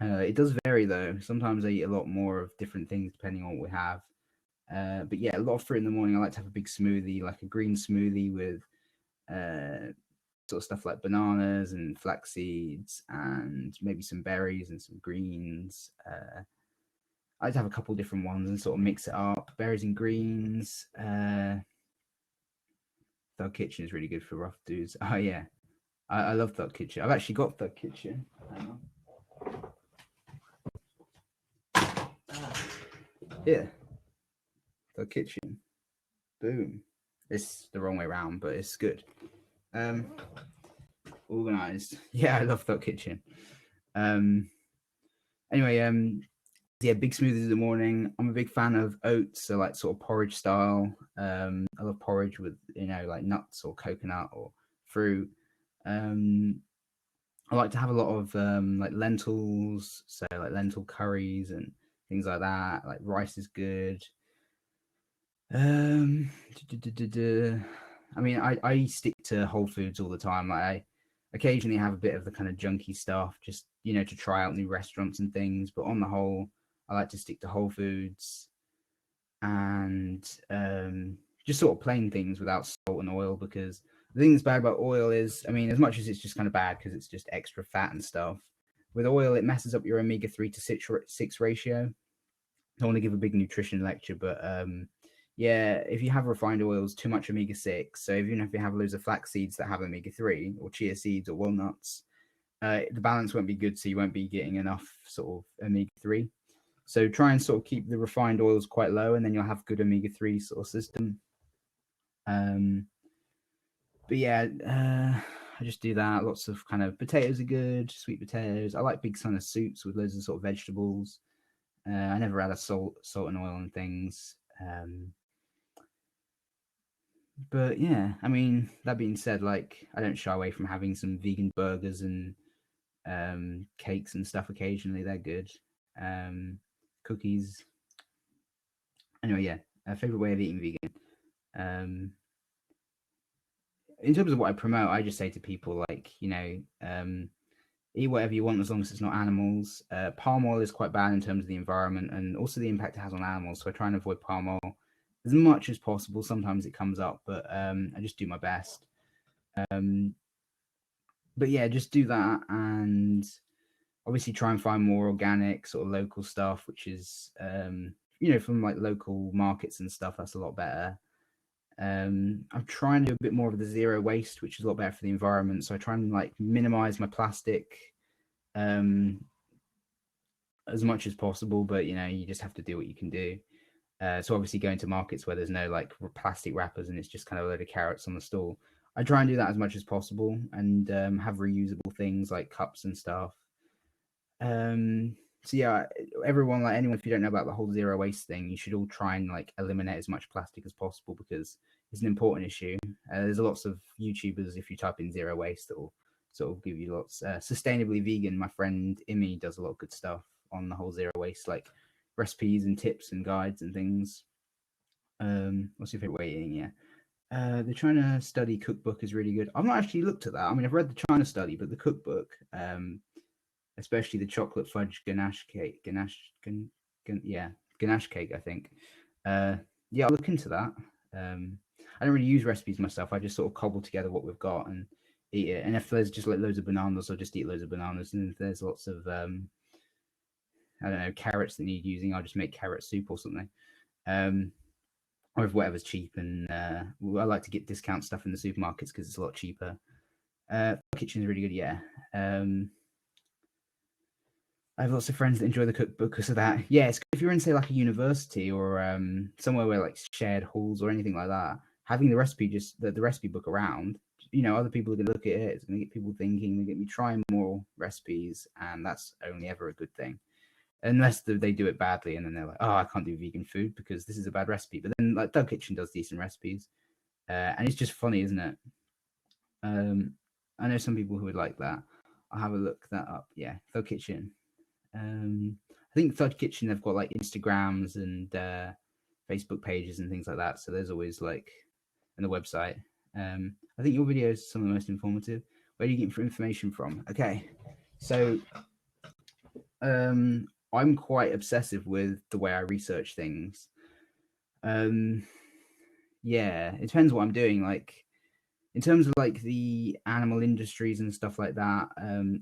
It does vary though. Sometimes I eat a lot more of different things depending on what we have. But yeah, a lot of fruit in the morning. I like to have a big smoothie, like a green smoothie with sort of stuff like bananas and flax seeds and maybe some berries and some greens. I like to have a couple different ones and sort of mix it up. Berries and greens. Thug Kitchen is really good for rough dudes. Oh yeah, I love Thug Kitchen. I've actually got Thug Kitchen. Yeah, Thug Kitchen. Boom. It's the wrong way around, but it's good. Organized. Yeah, I love Thug Kitchen. Anyway, yeah, big smoothies in the morning. I'm a big fan of oats, so like sort of porridge style. I love porridge with like nuts or coconut or fruit. I like to have a lot of like lentils, so like lentil curries and things like that. Like rice is good. I mean, I stick to Whole Foods all the time. Like I occasionally have a bit of the kind of junky stuff, just to try out new restaurants and things. But on the whole, I like to stick to Whole Foods and just sort of plain things without salt and oil. Because the thing that's bad about oil is, I mean, as much as it's just kind of bad because it's just extra fat and stuff, with oil it messes up your omega-3 to 6 ratio. I don't want to give a big nutrition lecture, but yeah, if you have refined oils, too much omega-6. So even if you have loads of flax seeds that have omega-3 or chia seeds or walnuts, the balance won't be good. So you won't be getting enough sort of omega-3. So try and sort of keep the refined oils quite low, and then you'll have good omega-3 sort of system. But yeah, I just do that. Lots of kind of potatoes are good, sweet potatoes. I like big kind of soups with loads of sort of vegetables. I never add a salt and oil and things. But yeah, I mean, that being said, like I don't shy away from having some vegan burgers and cakes and stuff occasionally. They're good. Cookies. Anyway, yeah, a favorite way of eating vegan. In terms of what I promote, I just say to people like, eat whatever you want as long as it's not animals. Palm oil is quite bad in terms of the environment and also the impact it has on animals. So I try and avoid palm oil as much as possible. Sometimes it comes up, but I just do my best. But yeah, just do that and obviously try and find more organic sort of local stuff, which is, from like local markets and stuff. That's a lot better. I'm trying to do a bit more of the zero waste, which is a lot better for the environment. So I try and like minimize my plastic as much as possible, but you just have to do what you can do. So obviously going to markets where there's no like plastic wrappers and it's just kind of a load of carrots on the stall, I try and do that as much as possible and have reusable things like cups and stuff. So yeah, everyone, like anyone, if you don't know about the whole zero waste thing, you should all try and like eliminate as much plastic as possible because it's an important issue. There's lots of YouTubers, if you type in zero waste, that will sort of give you lots. Sustainably vegan, my friend Imi does a lot of good stuff on the whole zero waste, like recipes and tips and guides and things. What's your favorite way of eating? Yeah. The China Study cookbook is really good. I've not actually looked at that. I mean, I've read the China Study, but the cookbook, especially the chocolate fudge ganache cake, ganache cake, I think. Yeah, I'll look into that. I don't really use recipes myself. I just sort of cobble together what we've got and eat it. And if there's just like loads of bananas, I'll just eat loads of bananas. And if there's lots of I don't know, carrots that need using, I'll just make carrot soup or something. Or if whatever's cheap, and I like to get discount stuff in the supermarkets because it's a lot cheaper. Kitchen is really good, yeah. I have lots of friends that enjoy the cookbook because of that. Yeah, it's, if you're in say like a university or somewhere where like shared halls or anything like that, having the recipe the recipe book around, other people are going to look at it. It's going to get people thinking. They get me trying more recipes, and that's only ever a good thing. Unless they do it badly, and then they're like, "Oh, I can't do vegan food because this is a bad recipe." But then, like Doug Kitchen does decent recipes, and it's just funny, isn't it? I know some people who would like that. I'll have a look that up. Yeah, Doug Kitchen. I think Thud Kitchen, they've got like Instagrams and Facebook pages and things like that. So there's always like, and the website. I think your videos are some of the most informative. Where do you get information from? Okay, so I'm quite obsessive with the way I research things. Yeah, it depends what I'm doing. Like in terms of like the animal industries and stuff like that,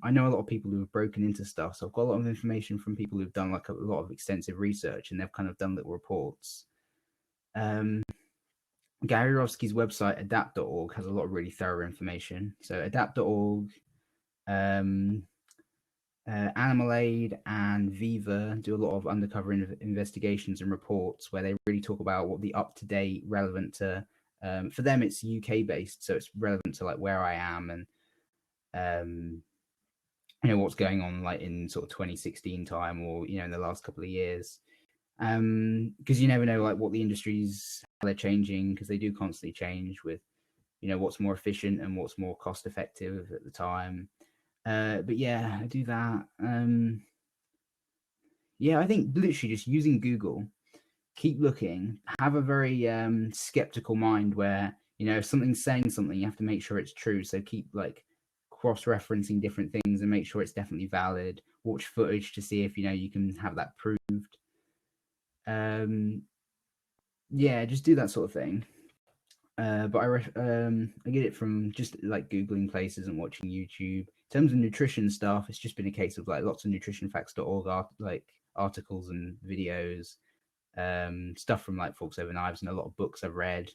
I know a lot of people who have broken into stuff. So I've got a lot of information from people who've done like a lot of extensive research and they've kind of done little reports. Gary Rovsky's website, adapt.org, has a lot of really thorough information. So adapt.org, Animal Aid and Viva do a lot of undercover investigations and reports where they really talk about what the up-to-date, relevant to, for them it's UK based, so it's relevant to like where I am and what's going on like in sort of 2016 time or in the last couple of years, because you never know like what the industries, how they're changing, because they do constantly change with what's more efficient and what's more cost effective at the time. But yeah, I do that. Yeah, I think literally just using Google, keep looking, have a very skeptical mind where, if something's saying something, you have to make sure it's true. So keep like cross-referencing different things and make sure it's definitely valid. Watch footage to see if, you can have that proved. Yeah, just do that sort of thing. But I get it from just like Googling places and watching YouTube. In terms of nutrition stuff, it's just been a case of like lots of nutritionfacts.org like articles and videos, stuff from like Forks Over Knives and a lot of books I've read.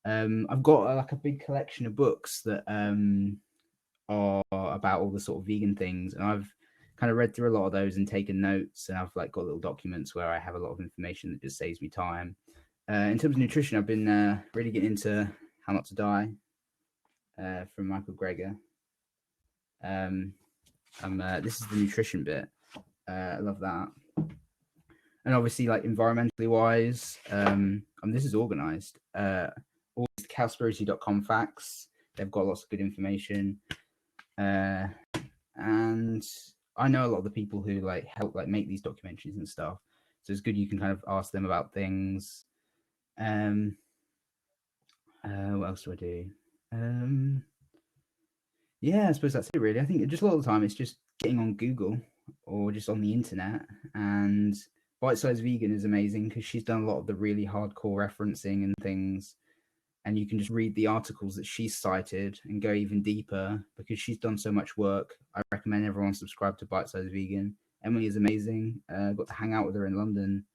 I've got like a big collection of books that are about all the sort of vegan things, and I've kind of read through a lot of those and taken notes, and I've like got little documents where I have a lot of information that just saves me time. In terms of nutrition, I've been really getting into How Not to Die from Michael Greger. This is the nutrition bit. I love that. And obviously, like environmentally wise, this is organized. All these cowspiracy.com facts. They've got lots of good information. And I know a lot of the people who like help like make these documentaries and stuff. So it's good you can kind of ask them about things. What else do I do? Yeah, I suppose that's it really. I think just a lot of the time it's just getting on Google or just on the internet. And Bite Size Vegan is amazing because she's done a lot of the really hardcore referencing and things. And you can just read the articles that she's cited and go even deeper because she's done so much work. I recommend everyone subscribe to Bite Size Vegan. Emily is amazing. Got to hang out with her in London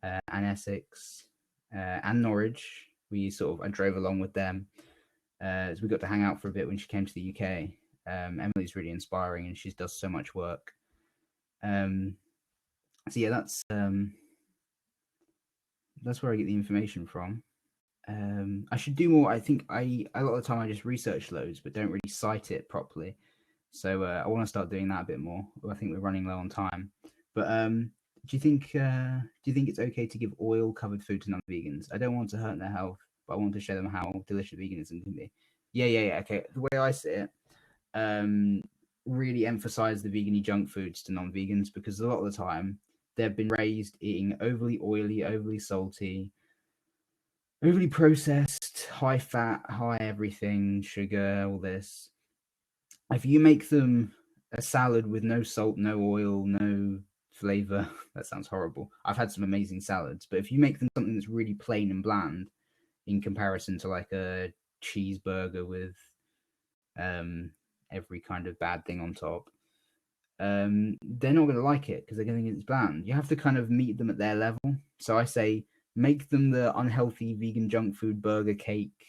and Essex and Norwich. I drove along with them. So we got to hang out for a bit when she came to the UK. Emily's really inspiring and she does so much work. So yeah, that's where I get the information from. I should do more. I think a lot of the time I just research loads but don't really cite it properly. So I want to start doing that a bit more. I think we're running low on time. But do you think it's okay to give oil covered food to non-vegans? I don't want to hurt their health, but I want to show them how delicious veganism can be. Yeah. Okay. The way I see it, really emphasize the vegan junk foods to non-vegans because a lot of the time they've been raised eating overly oily, overly salty, overly processed, high fat, high everything, sugar, all this. If you make them a salad with no salt, no oil, no flavor, that sounds horrible. I've had some amazing salads, but if you make them something that's really plain and bland in comparison to like a cheeseburger with every kind of bad thing on top, they're not going to like it because they're going to think it's bland. You have to kind of meet them at their level. So I say make them the unhealthy vegan junk food burger, cake,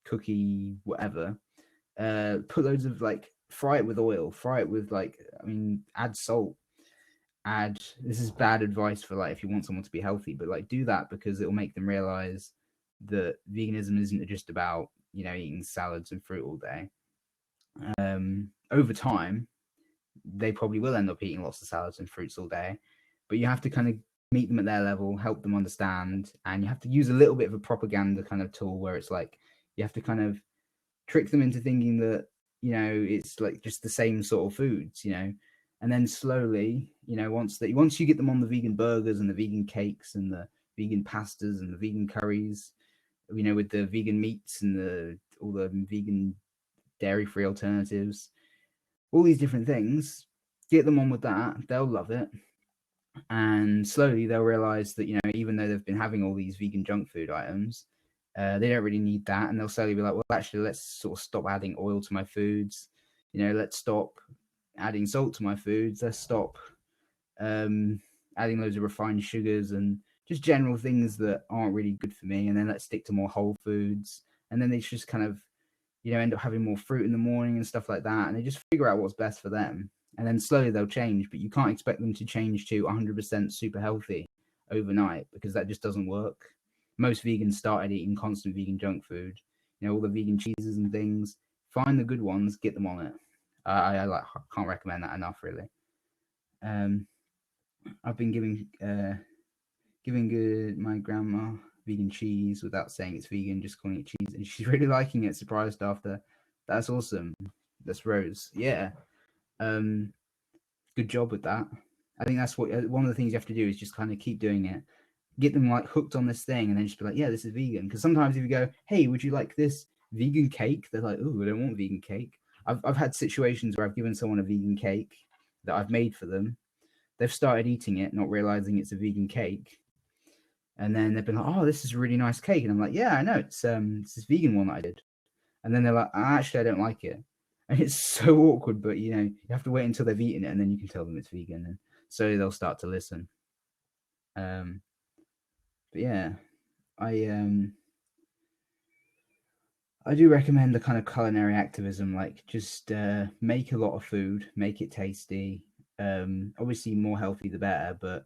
cookie, whatever. Put loads of like, fry it with oil, fry it with add salt. This is bad advice for like if you want someone to be healthy, but like do that because it'll make them realize that veganism isn't just about eating salads and fruit all day. Over time, they probably will end up eating lots of salads and fruits all day, but you have to kind of meet them at their level, help them understand, and you have to use a little bit of a propaganda kind of tool where it's like you have to kind of trick them into thinking that it's like just the same sort of foods, and then slowly, once you get them on the vegan burgers and the vegan cakes and the vegan pastas and the vegan curries, with the vegan meats and the all the vegan, dairy-free alternatives, all these different things. Get them on with that; they'll love it, and slowly they'll realize that even though they've been having all these vegan junk food items, they don't really need that, and they'll slowly be like, well, actually, let's sort of stop adding oil to my foods. Let's stop adding salt to my foods. Let's stop adding loads of refined sugars and just general things that aren't really good for me. And then let's stick to more whole foods. And then they just kind of, end up having more fruit in the morning and stuff like that. And they just figure out what's best for them. And then slowly they'll change, but you can't expect them to change to 100% super healthy overnight, because that just doesn't work. Most vegans started eating constant vegan junk food, all the vegan cheeses and things. Find the good ones, get them on it. I can't recommend that enough, really. I've been giving my grandma vegan cheese without saying it's vegan, just calling it cheese, and she's really liking it. Surprised after. That's awesome. That's Rose. Yeah. Good job with that. I think that's what one of the things you have to do is just kind of keep doing it. Get them like hooked on this thing, and then just be like, yeah, this is vegan. Because sometimes if you go, hey, would you like this vegan cake? They're like, oh, I don't want vegan cake. I've had situations where I've given someone a vegan cake that I've made for them. They've started eating it, not realizing it's a vegan cake. And then they've been like, oh, this is a really nice cake. And I'm like, yeah, I know. It's this vegan one that I did. And then they're like, actually, I don't like it. And it's so awkward, but you have to wait until they've eaten it, and then you can tell them it's vegan, and so they'll start to listen. But yeah, I do recommend the kind of culinary activism, like just make a lot of food, make it tasty. Obviously, more healthy the better, but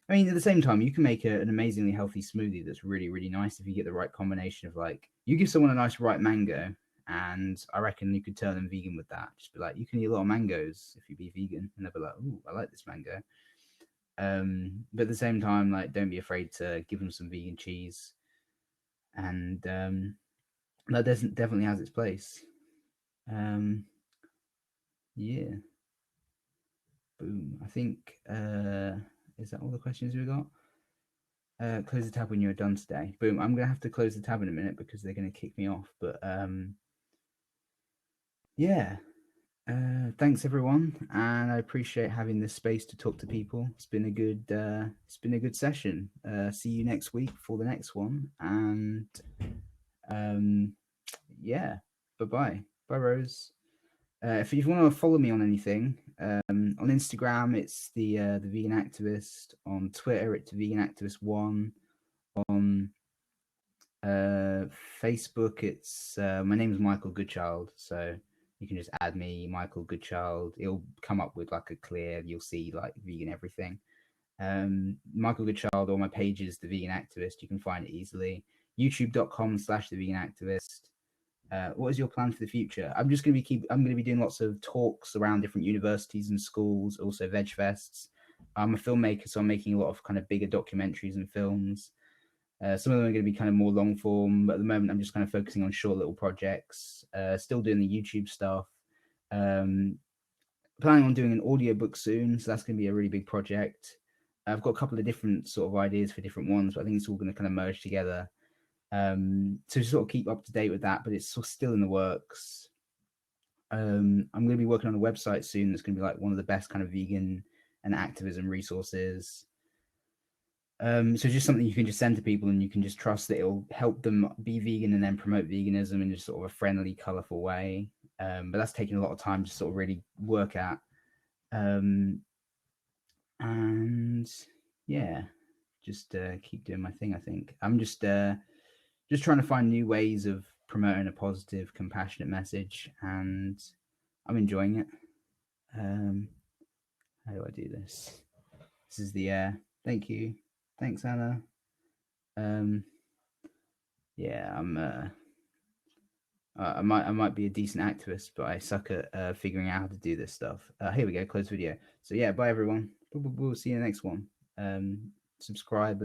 I mean, at the same time, you can make an amazingly healthy smoothie that's really, really nice if you get the right combination of, like, you give someone a nice ripe mango, and I reckon you could turn them vegan with that. Just be like, you can eat a lot of mangoes if you be vegan, and they'll be like, ooh, I like this mango. But at the same time, like, don't be afraid to give them some vegan cheese, and that definitely has its place. Yeah. Boom. I think is that all the questions we got? Close the tab when you're done today. Boom. I'm gonna have to close the tab in a minute because they're gonna kick me off. But yeah. Thanks everyone, and I appreciate having this space to talk to people. It's been a good session. See you next week for the next one, and yeah, bye Rose. If you want to follow me on anything, on Instagram it's the Vegan Activist. On Twitter it's Vegan Activist 1. On Facebook it's my name is Michael Goodchild, so you can just add me, Michael Goodchild. It'll come up with like a clear, you'll see like vegan everything. Michael Goodchild, or my page is The Vegan Activist. You can find it easily. YouTube.com/The Vegan Activist. What is your plan for the future? I'm going to be doing lots of talks around different universities and schools, also veg fests. I'm a filmmaker, so I'm making a lot of kind of bigger documentaries and films. Some of them are going to be kind of more long form, but at the moment I'm just kind of focusing on short little projects. Still doing the YouTube stuff. Planning on doing an audiobook soon, so that's going to be a really big project. I've got a couple of different sort of ideas for different ones, but I think it's all going to kind of merge together. So sort of keep up to date with that, but it's still in the works. I'm going to be working on a website soon that's going to be like one of the best kind of vegan and activism resources. So just something you can just send to people, and you can just trust that it'll help them be vegan and then promote veganism in just sort of a friendly, colorful way. But that's taking a lot of time to sort of really work at. And yeah, just keep doing my thing. I think I'm just trying to find new ways of promoting a positive, compassionate message, and I'm enjoying it. How do I do this? This is the thank you. Thanks, Anna. Yeah, I might be a decent activist, but I suck at figuring out how to do this stuff. Here we go, close video. So yeah, bye everyone. We'll see you in the next one. Subscribe.